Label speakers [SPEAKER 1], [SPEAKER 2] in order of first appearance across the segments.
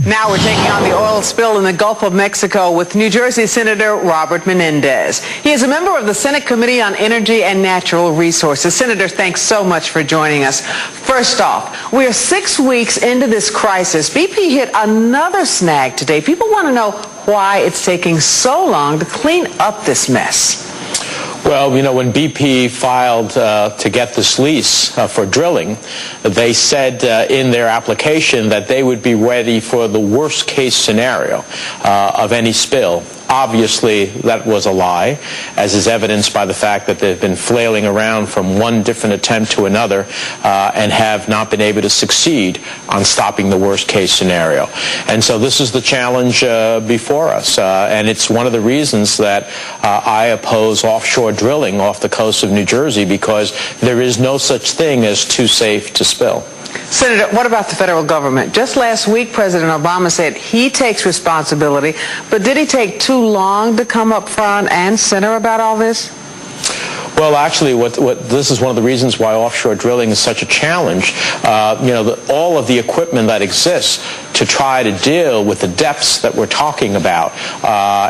[SPEAKER 1] Now we're taking on the oil spill in the Gulf of Mexico with New Jersey Senator Robert Menendez. He is a member of the Senate Committee on Energy and Natural Resources. Senator, thanks so much for joining us. First off, we are 6 weeks into this crisis. BP hit another snag today. People want to know why it's taking so long to clean up this mess.
[SPEAKER 2] Well, you know, when BP filed to get this lease for drilling, they said in their application that they would be ready for the worst case scenario of any spill. Obviously, that was a lie, as is evidenced by the fact that they've been flailing around from one different attempt to another and have not been able to succeed on stopping the worst case scenario. And so this is the challenge before us, and it's one of the reasons that I oppose offshore drilling off the coast of New Jersey, because there is no such thing as too safe to spill.
[SPEAKER 1] Senator, what about the federal government? Just last week, President Obama said he takes responsibility, but did he take too long to come up front and center about all this?
[SPEAKER 2] Well, actually, this is one of the reasons why offshore drilling is such a challenge. All of the equipment that exists to try to deal with the depths that we're talking about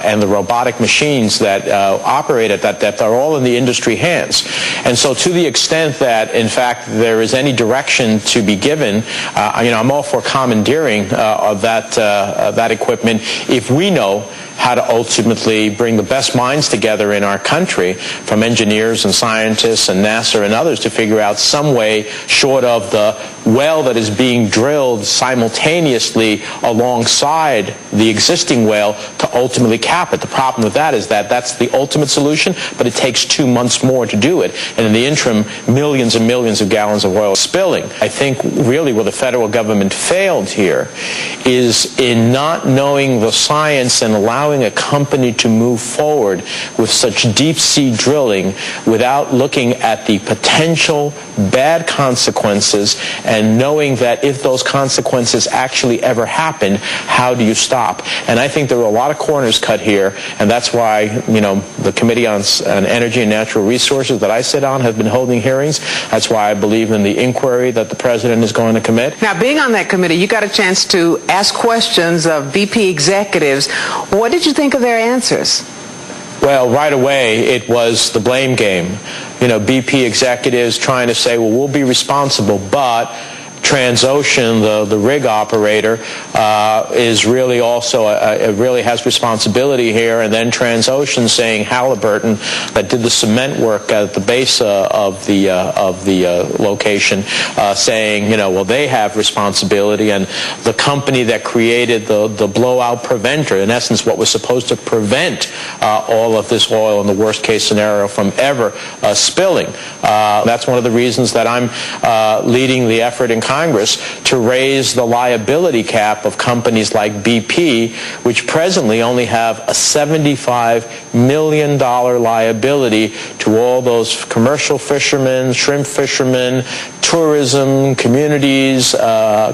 [SPEAKER 2] and the robotic machines that operate at that depth are all in the industry hands. And so to the extent that, in fact, there is any direction to be given, I'm all for commandeering of that equipment if we know how to ultimately bring the best minds together in our country, from engineers and scientists and NASA and others, to figure out some way, short of the well that is being drilled simultaneously alongside the existing well, to ultimately cap it. The problem with that is that that's the ultimate solution, but it takes 2 months more to do it. And in the interim, millions and millions of gallons of oil spilling. I think really where the federal government failed here is in not knowing the science and allowing a company to move forward with such deep-sea drilling without looking at the potential bad consequences and knowing that if those consequences actually ever happen, how do you stop? And I think there are a lot of corners cut here, and that's why, the Committee on Energy and Natural Resources that I sit on has been holding hearings. That's why I believe in the inquiry that the President is going to commit.
[SPEAKER 1] Now, being on that committee, you got a chance to ask questions of BP executives. What did you think of their answers?
[SPEAKER 2] Well, right away, it was the blame game. BP executives trying to say, well, we'll be responsible, but Transocean, the rig operator, is really also really has responsibility here, and then Transocean saying Halliburton, that did the cement work at the base of the location, saying well, they have responsibility, and the company that created the blowout preventer, in essence what was supposed to prevent all of this oil in the worst case scenario from ever spilling. That's one of the reasons that I'm leading the effort in Congress to raise the liability cap of companies like BP, which presently only have a $75 million liability to all those commercial fishermen, shrimp fishermen, tourism, communities,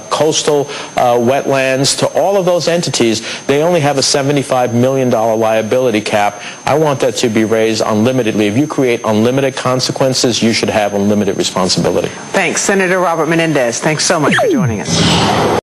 [SPEAKER 2] coastal wetlands, to all of those entities. They only have a $75 million liability cap. I want that to be raised unlimitedly. If you create unlimited consequences, you should have unlimited responsibility.
[SPEAKER 1] Thanks, Senator Robert Menendez. Thanks so much for joining us.